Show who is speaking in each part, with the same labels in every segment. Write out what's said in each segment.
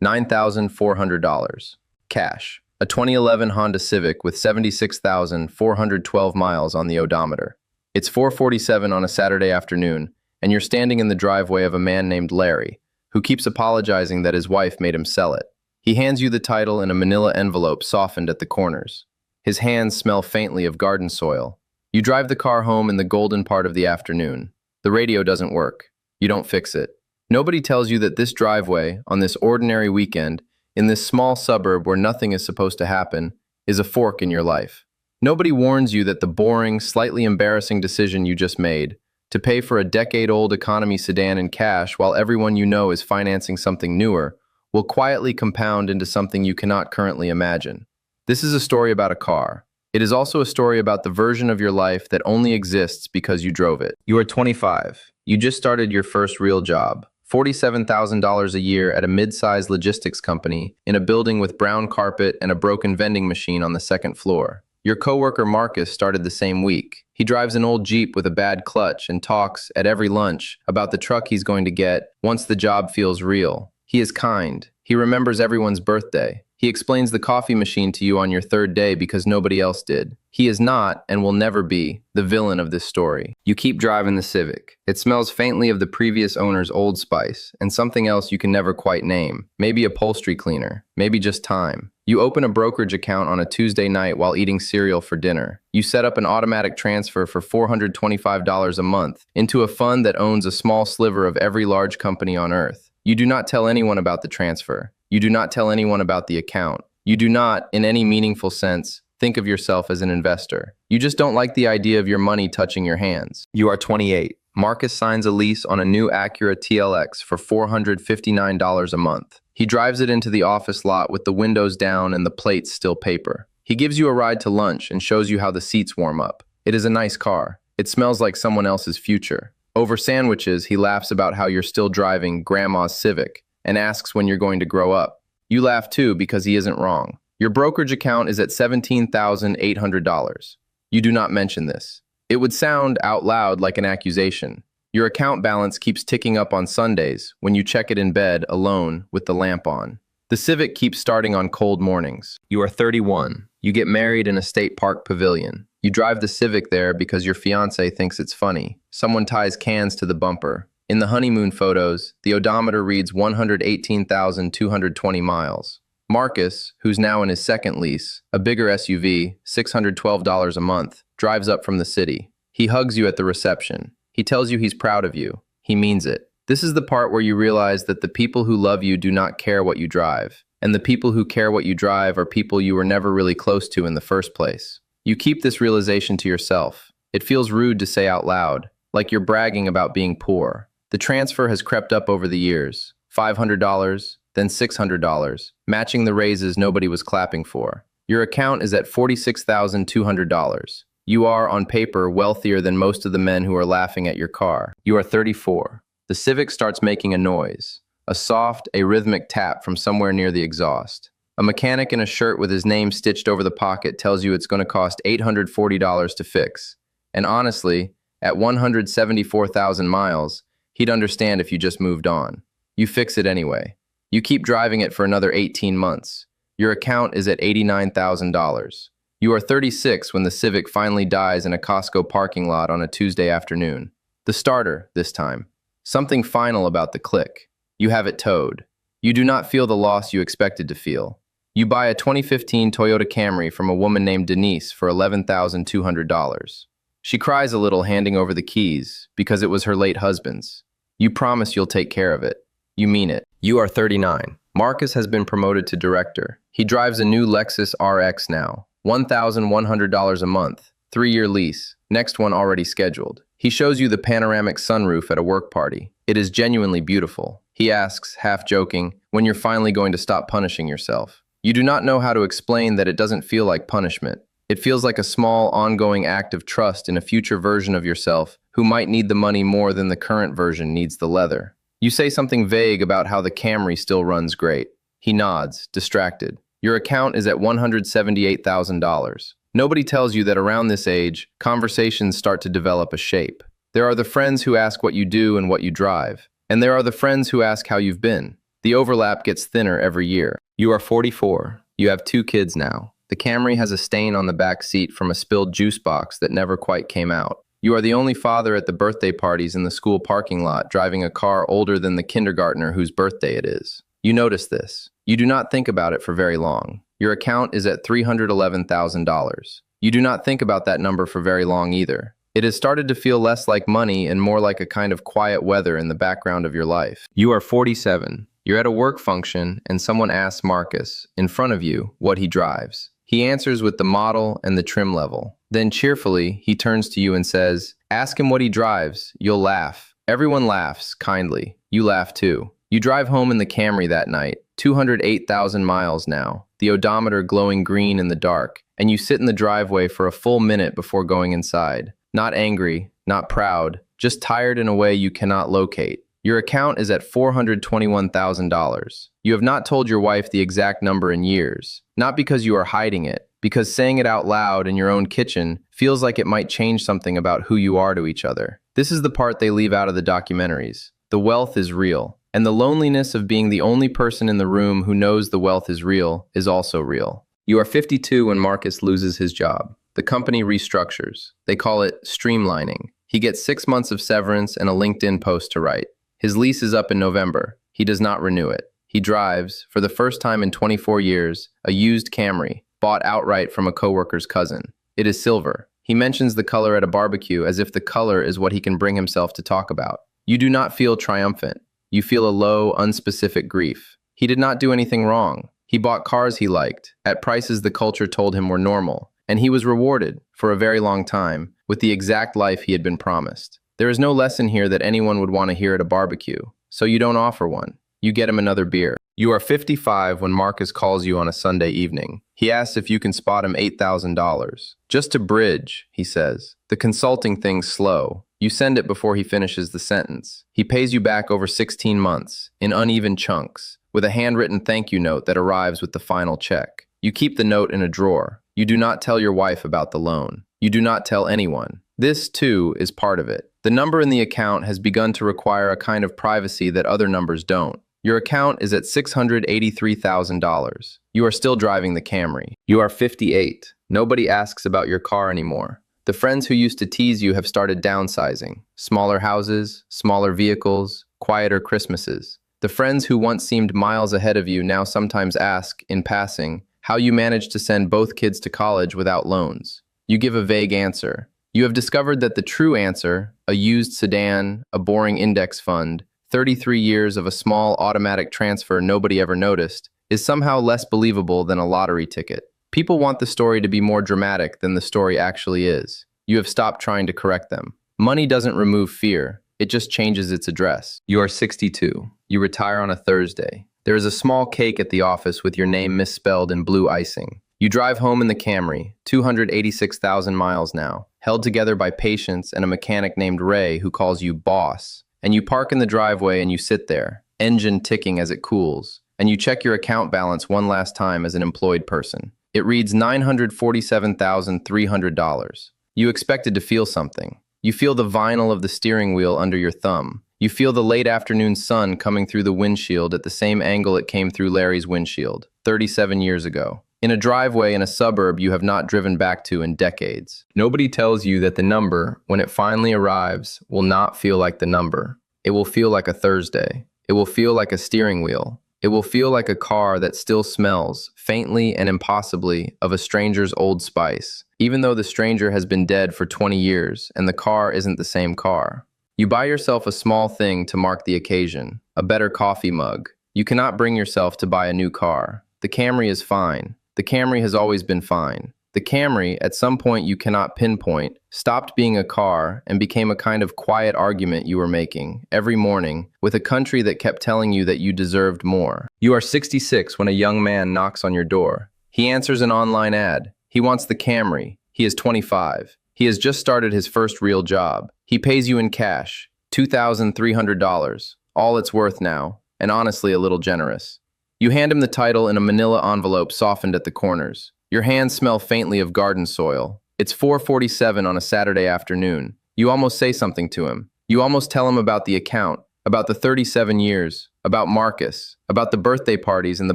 Speaker 1: $9,400. Cash. A 2011 Honda Civic with 76,412 miles on the odometer. It's 4:47 on a Saturday afternoon, and you're standing in the driveway of a man named Larry, who keeps apologizing that his wife made him sell it. He hands you the title in a manila envelope softened at the corners. His hands smell faintly of garden soil. You drive the car home in the golden part of the afternoon. The radio doesn't work. You don't fix it. Nobody tells you that this driveway, on this ordinary weekend, in this small suburb where nothing is supposed to happen, is a fork in your life. Nobody warns you that the boring, slightly embarrassing decision you just made, to pay for a decade-old economy sedan in cash while everyone you know is financing something newer, will quietly compound into something you cannot currently imagine. This is a story about a car. It is also a story about the version of your life that only exists because you drove it. You are 25. You just started your first real job. $47,000 a year at a mid-sized logistics company in a building with brown carpet and a broken vending machine on the second floor. Your coworker Marcus started the same week. He drives an old Jeep with a bad clutch and talks at every lunch about the truck he's going to get once the job feels real. He is kind. He remembers everyone's birthday. He explains the coffee machine to you on your third day because nobody else did. He is not, and will never be, the villain of this story. You keep driving the Civic. It smells faintly of the previous owner's Old Spice, and something else you can never quite name. Maybe upholstery cleaner. Maybe just time. You open a brokerage account on a Tuesday night while eating cereal for dinner. You set up an automatic transfer for $425 a month into a fund that owns a small sliver of every large company on earth. You do not tell anyone about the transfer. You do not tell anyone about the account. You do not, in any meaningful sense, think of yourself as an investor. You just don't like the idea of your money touching your hands. You are 28. Marcus signs a lease on a new Acura TLX for $459 a month. He drives it into the office lot with the windows down and the plates still paper. He gives you a ride to lunch and shows you how the seats warm up. It is a nice car. It smells like someone else's future. Over sandwiches, he laughs about how you're still driving Grandma's Civic and asks when you're going to grow up. You laugh too because he isn't wrong. Your brokerage account is at $17,800. You do not mention this. It would sound out loud like an accusation. Your account balance keeps ticking up on Sundays when you check it in bed alone with the lamp on. The Civic keeps starting on cold mornings. You are 31. You get married in a state park pavilion. You drive the Civic there because your fiancé thinks it's funny. Someone ties cans to the bumper. In the honeymoon photos, the odometer reads 118,220 miles. Marcus, who's now in his second lease, a bigger SUV, $612 a month, drives up from the city. He hugs you at the reception. He tells you he's proud of you. He means it. This is the part where you realize that the people who love you do not care what you drive, and the people who care what you drive are people you were never really close to in the first place. You keep this realization to yourself. It feels rude to say out loud, like you're bragging about being poor. The transfer has crept up over the years. $500, then $600, matching the raises nobody was clapping for. Your account is at $46,200. You are, on paper, wealthier than most of the men who are laughing at your car. You are 34. The Civic starts making a noise, a soft, arrhythmic tap from somewhere near the exhaust. A mechanic in a shirt with his name stitched over the pocket tells you it's going to cost $840 to fix. And honestly, at 174,000 miles, he'd understand if you just moved on. You fix it anyway. You keep driving it for another 18 months. Your account is at $89,000. You are 36 when the Civic finally dies in a Costco parking lot on a Tuesday afternoon. The starter, this time. Something final about the click. You have it towed. You do not feel the loss you expected to feel. You buy a 2015 Toyota Camry from a woman named Denise for $11,200. She cries a little handing over the keys because it was her late husband's. You promise you'll take care of it. You mean it. You are 39. Marcus has been promoted to director. He drives a new Lexus RX now. $1,100 a month. 3-year lease. Next one already scheduled. He shows you the panoramic sunroof at a work party. It is genuinely beautiful. He asks, half joking, when you're finally going to stop punishing yourself. You do not know how to explain that it doesn't feel like punishment. It feels like a small, ongoing act of trust in a future version of yourself who might need the money more than the current version needs the leather. You say something vague about how the Camry still runs great. He nods, distracted. Your account is at $178,000. Nobody tells you that around this age, conversations start to develop a shape. There are the friends who ask what you do and what you drive, and there are the friends who ask how you've been. The overlap gets thinner every year. You are 44. You have 2 kids now. The Camry has a stain on the back seat from a spilled juice box that never quite came out. You are the only father at the birthday parties in the school parking lot, driving a car older than the kindergartner whose birthday it is. You notice this. You do not think about it for very long. Your account is at $311,000. You do not think about that number for very long either. It has started to feel less like money and more like a kind of quiet weather in the background of your life. You are 47. You're at a work function and someone asks Marcus, in front of you, what he drives. He answers with the model and the trim level. Then cheerfully, he turns to you and says, "Ask him what he drives. You'll laugh." Everyone laughs, kindly. You laugh too. You drive home in the Camry that night, 208,000 miles now, the odometer glowing green in the dark, and you sit in the driveway for a full minute before going inside. Not angry, not proud, just tired in a way you cannot locate. Your account is at $421,000. You have not told your wife the exact number in years, not because you are hiding it, because saying it out loud in your own kitchen feels like it might change something about who you are to each other. This is the part they leave out of the documentaries. The wealth is real, and the loneliness of being the only person in the room who knows the wealth is real is also real. You are 52 when Marcus loses his job. The company restructures. They call it streamlining. He gets 6 months of severance and a LinkedIn post to write. His lease is up in November. He does not renew it. He drives, for the first time in 24 years, a used Camry, bought outright from a coworker's cousin. It is silver. He mentions the color at a barbecue as if the color is what he can bring himself to talk about. You do not feel triumphant. You feel a low, unspecific grief. He did not do anything wrong. He bought cars he liked, at prices the culture told him were normal, and he was rewarded, for a very long time, with the exact life he had been promised. There is no lesson here that anyone would want to hear at a barbecue, so you don't offer one. You get him another beer. You are 55 when Marcus calls you on a Sunday evening. He asks if you can spot him $8,000. Just to bridge, he says. The consulting thing's slow. You send it before he finishes the sentence. He pays you back over 16 months, in uneven chunks, with a handwritten thank you note that arrives with the final check. You keep the note in a drawer. You do not tell your wife about the loan. You do not tell anyone. This, too, is part of it. The number in the account has begun to require a kind of privacy that other numbers don't. Your account is at $683,000. You are still driving the Camry. You are 58. Nobody asks about your car anymore. The friends who used to tease you have started downsizing. Smaller houses, smaller vehicles, quieter Christmases. The friends who once seemed miles ahead of you now sometimes ask, in passing, how you managed to send both kids to college without loans. You give a vague answer. You have discovered that the true answer, a used sedan, a boring index fund, 33 years of a small automatic transfer nobody ever noticed, is somehow less believable than a lottery ticket. People want the story to be more dramatic than the story actually is. You have stopped trying to correct them. Money doesn't remove fear. It just changes its address. You are 62. You retire on a Thursday. There is a small cake at the office with your name misspelled in blue icing. You drive home in the Camry, 286,000 miles now, held together by patience and a mechanic named Ray who calls you boss. And you park in the driveway and you sit there, engine ticking as it cools, and you check your account balance one last time as an employed person. It reads $947,300. You expected to feel something. You feel the vinyl of the steering wheel under your thumb. You feel the late afternoon sun coming through the windshield at the same angle it came through Larry's windshield, 37 years ago. In a driveway in a suburb you have not driven back to in decades. Nobody tells you that the number, when it finally arrives, will not feel like the number. It will feel like a Thursday. It will feel like a steering wheel. It will feel like a car that still smells, faintly and impossibly, of a stranger's Old Spice, even though the stranger has been dead for 20 years and the car isn't the same car. You buy yourself a small thing to mark the occasion, a better coffee mug. You cannot bring yourself to buy a new car. The Camry is fine. The Camry has always been fine. The Camry, at some point you cannot pinpoint, stopped being a car and became a kind of quiet argument you were making, every morning, with a country that kept telling you that you deserved more. You are 66 when a young man knocks on your door. He answers an online ad. He wants the Camry. He is 25. He has just started his first real job. He pays you in cash, $2,300, all it's worth now, and honestly a little generous. You hand him the title in a manila envelope softened at the corners. Your hands smell faintly of garden soil. It's 4:47 on a Saturday afternoon. You almost say something to him. You almost tell him about the account, about the 37 years, about Marcus, about the birthday parties and the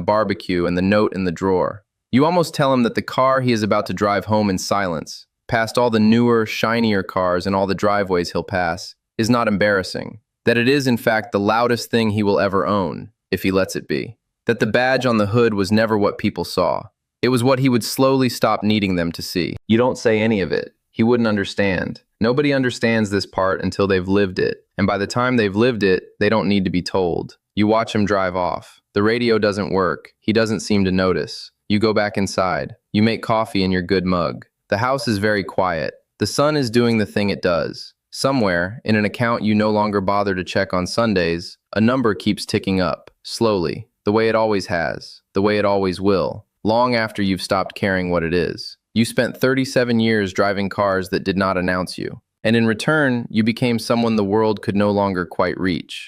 Speaker 1: barbecue and the note in the drawer. You almost tell him that the car he is about to drive home in silence, past all the newer, shinier cars and all the driveways he'll pass, is not embarrassing. That it is, in fact, the loudest thing he will ever own, if he lets it be. That the badge on the hood was never what people saw. It was what he would slowly stop needing them to see. You don't say any of it. He wouldn't understand. Nobody understands this part until they've lived it. And by the time they've lived it, they don't need to be told. You watch him drive off. The radio doesn't work. He doesn't seem to notice. You go back inside. You make coffee in your good mug. The house is very quiet. The sun is doing the thing it does. Somewhere, in an account you no longer bother to check on Sundays, a number keeps ticking up, slowly, the way it always has, the way it always will, long after you've stopped caring what it is. You spent 37 years driving cars that did not announce you, and in return, you became someone the world could no longer quite reach.